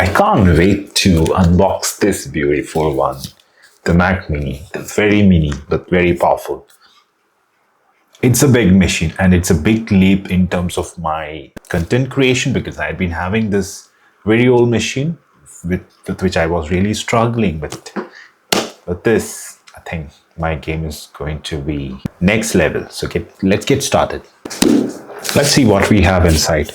I can't wait to unbox this beautiful one, the Mac Mini. It's very mini but very powerful. It's a big machine and it's a big leap in terms of my content creation because I've been having this very old machine with which I was really struggling with. But this, I think my game is going to be next level. So let's get started. Let's see what we have inside.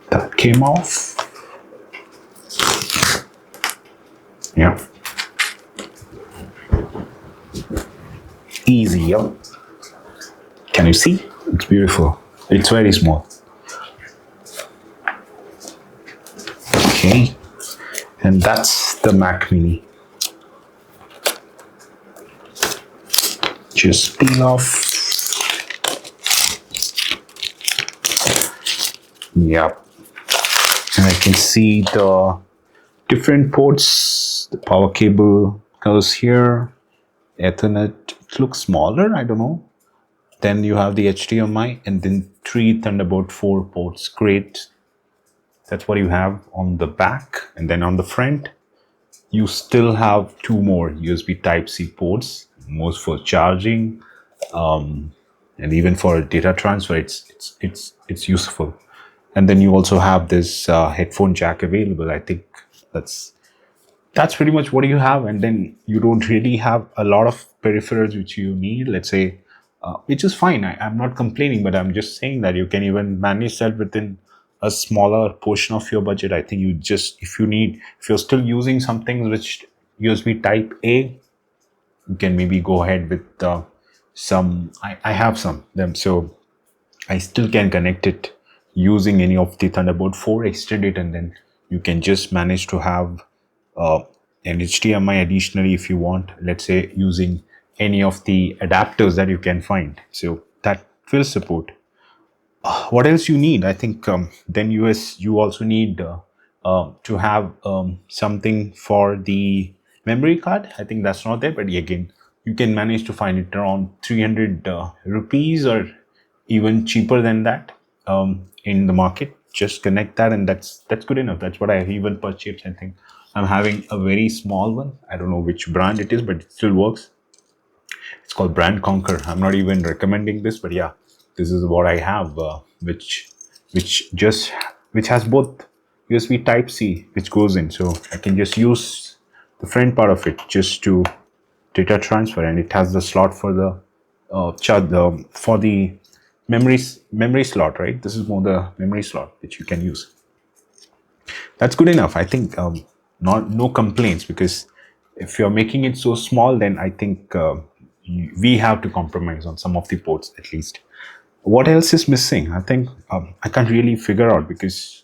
That came off. Yeah. Easy, yeah. Can you see? It's beautiful. It's very small. Okay. And that's the Mac Mini. Just peel off. Yep. And I can see the different ports. The power cable goes here. Ethernet. It looks smaller. I don't know. Then you have the HDMI and then 3 Thunderbolt 4 ports. Great. That's what you have on the back. And then on the front, you still have 2 more USB Type-C ports, most for charging, and even for data transfer. It's useful. And then you also have this headphone jack available. I think that's pretty much what you have. And then you don't really have a lot of peripherals which you need, let's say, which is fine. I'm not complaining, but I'm just saying that you can even manage that within a smaller portion of your budget. I think if you're still using something which USB type A, you can maybe go ahead with some. I have some them, so I still can connect it using any of the Thunderbolt 4, extend it, and then you can just manage to have an HDMI additionally if you want, let's say using any of the adapters that you can find. So that will support. What else you need? I think then you also need to have something for the memory card. I think that's not there, but again, you can manage to find it around 300 rupees or even cheaper than that in the market. Just connect that and that's good enough. That's what I even purchased. I think I'm having a very small one. I don't know which brand it is, but it still works. It's called Brand Conquer. I'm not even recommending this, but yeah, this is what I have, which has both USB Type C, which goes in, so I can just use the front part of it just to data transfer, and it has the slot for the for the memory slot, right? This is more the memory slot which you can use. That's good enough. I think no complaints, because if you're making it so small, then I think we have to compromise on some of the ports at least. What else is missing? I think I can't really figure out, because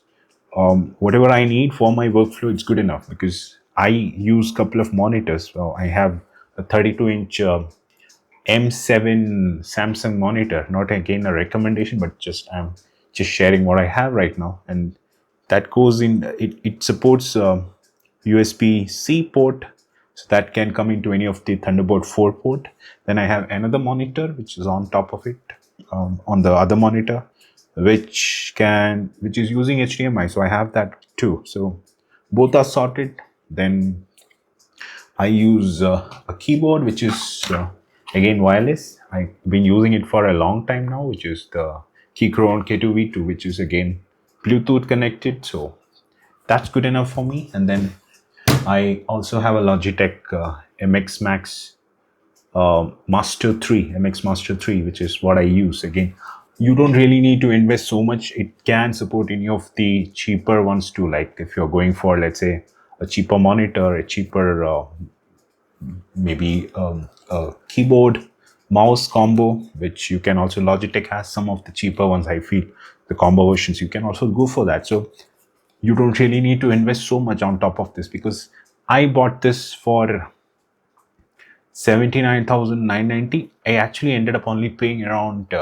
whatever I need for my workflow, it's good enough, because I use a couple of monitors. So I have a 32-inch M7 Samsung monitor. Not again a recommendation, but I'm just sharing what I have right now. And that goes in, it supports USB-C port, so that can come into any of the Thunderbolt 4 port. Then I have another monitor which is on top of it, on the other monitor, which is using HDMI. So I have that too. So both are sorted. Then I use a keyboard which is again wireless. I've been using it for a long time now, which is the Keychron K2V2, which is again Bluetooth connected. So that's good enough for me. And then I also have a Logitech MX Max Master 3, MX Master 3, which is what I use. Again, you don't really need to invest so much. It can support any of the cheaper ones too. Like if you're going for, let's say, a cheaper monitor, a cheaper maybe a keyboard mouse combo, which you can also, Logitech has some of the cheaper ones. I feel the combo versions, you can also go for that. So you don't really need to invest so much on top of this, because I bought this for 79,990. I actually ended up only paying around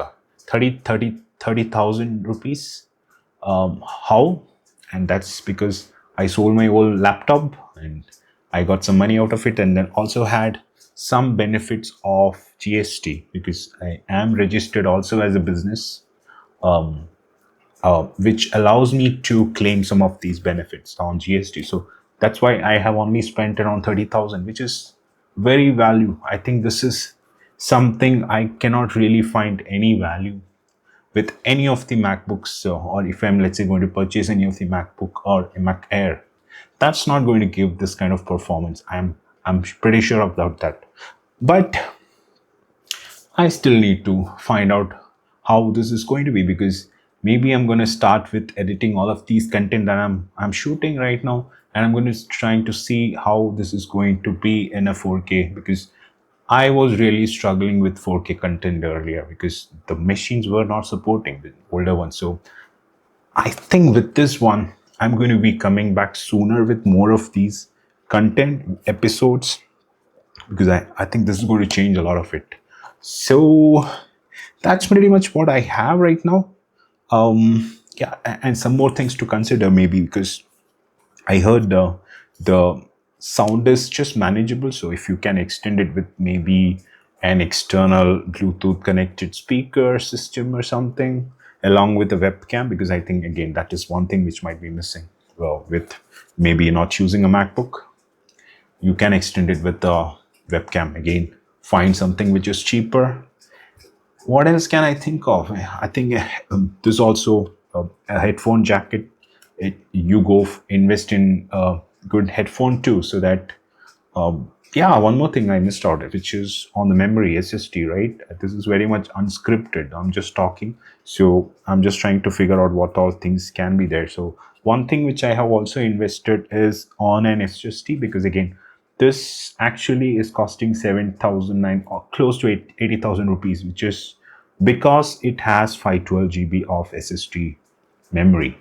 30,000 rupees. How? And that's because I sold my old laptop and I got some money out of it, and then also had some benefits of GST, because I am registered also as a business. which allows me to claim some of these benefits on GST. So that's why I have only spent around 30,000, which is very value. I think this is something I cannot really find any value with any of the MacBooks, or if I'm, let's say, going to purchase any of the MacBook or a Mac Air, that's not going to give this kind of performance. I'm pretty sure about that. But I still need to find out how this is going to be, because maybe I'm going to start with editing all of these content that I'm shooting right now, and I'm going to trying to see how this is going to be in a 4K, because I was really struggling with 4K content earlier because the machines were not supporting the older ones. So I think with this one, I'm going to be coming back sooner with more of these content episodes, because I think this is going to change a lot of it. So that's pretty much what I have right now. Yeah, and some more things to consider maybe, because I heard the sound is just manageable. So if you can extend it with maybe an external Bluetooth connected speaker system or something, along with the webcam, because I think again that is one thing which might be missing. Well, with maybe not using a MacBook, you can extend it with the webcam. Again, find something which is cheaper. What else can I think of? I think there's also a headphone jacket. You go invest in a good headphone too, so that yeah, one more thing I missed out, which is on the memory SSD, right? This is very much unscripted. I'm just talking, so I'm just trying to figure out what all things can be there. So one thing which I have also invested is on an SSD, because again, this actually is costing 7,009 or close to 80,000 rupees, which is because it has 512 GB of SSD memory.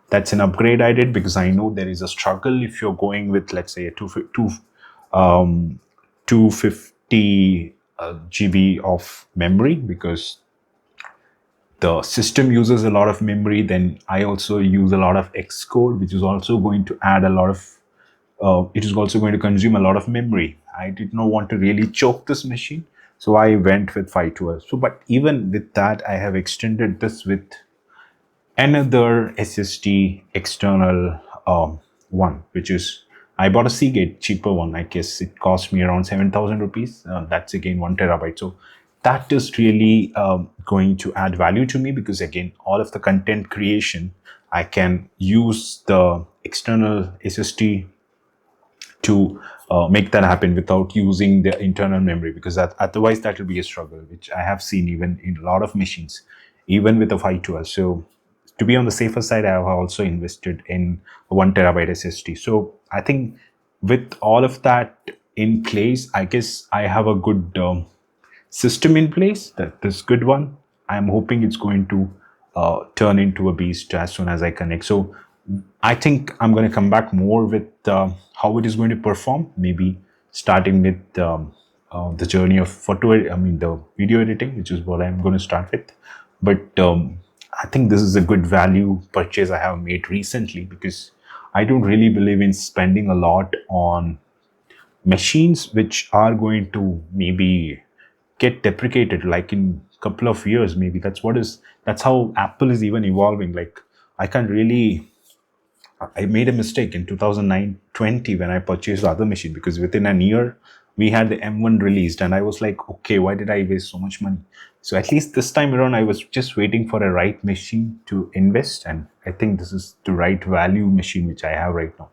That's an upgrade I did, because I know there is a struggle if you're going with, let's say, a 250 GB of memory, because the system uses a lot of memory. Then I also use a lot of Xcode, which is also going to add a lot of it is also going to consume a lot of memory. I did not want to really choke this machine, so I went with 512. So, but even with that, I have extended this with another SSD external one, which is, I bought a Seagate cheaper one. I guess it cost me around 7,000 rupees. That's again 1 terabyte. So that is really going to add value to me, because again, all of the content creation, I can use the external SSD to make that happen without using the internal memory, because otherwise that will be a struggle, which I have seen even in a lot of machines, even with the 512. So to be on the safer side, I have also invested in a 1 terabyte SSD. So I think with all of that in place, I guess I have a good system in place. That this good one, I'm hoping it's going to turn into a beast as soon as I connect. So I think I'm going to come back more with how it is going to perform, maybe starting with the journey of the video editing, which is what I'm going to start with. But I think this is a good value purchase I have made recently, because I don't really believe in spending a lot on machines which are going to maybe get deprecated like in a couple of years. Maybe that's how Apple is even evolving. Like, I made a mistake in 2009-20 when I purchased the other machine, because within a year we had the M1 released, and I was like, okay, why did I waste so much money? So at least this time around, I was just waiting for a right machine to invest, and I think this is the right value machine which I have right now.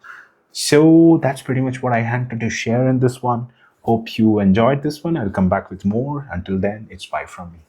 So that's pretty much what I had to share in this one. Hope you enjoyed this one. I'll come back with more. Until then, it's bye from me.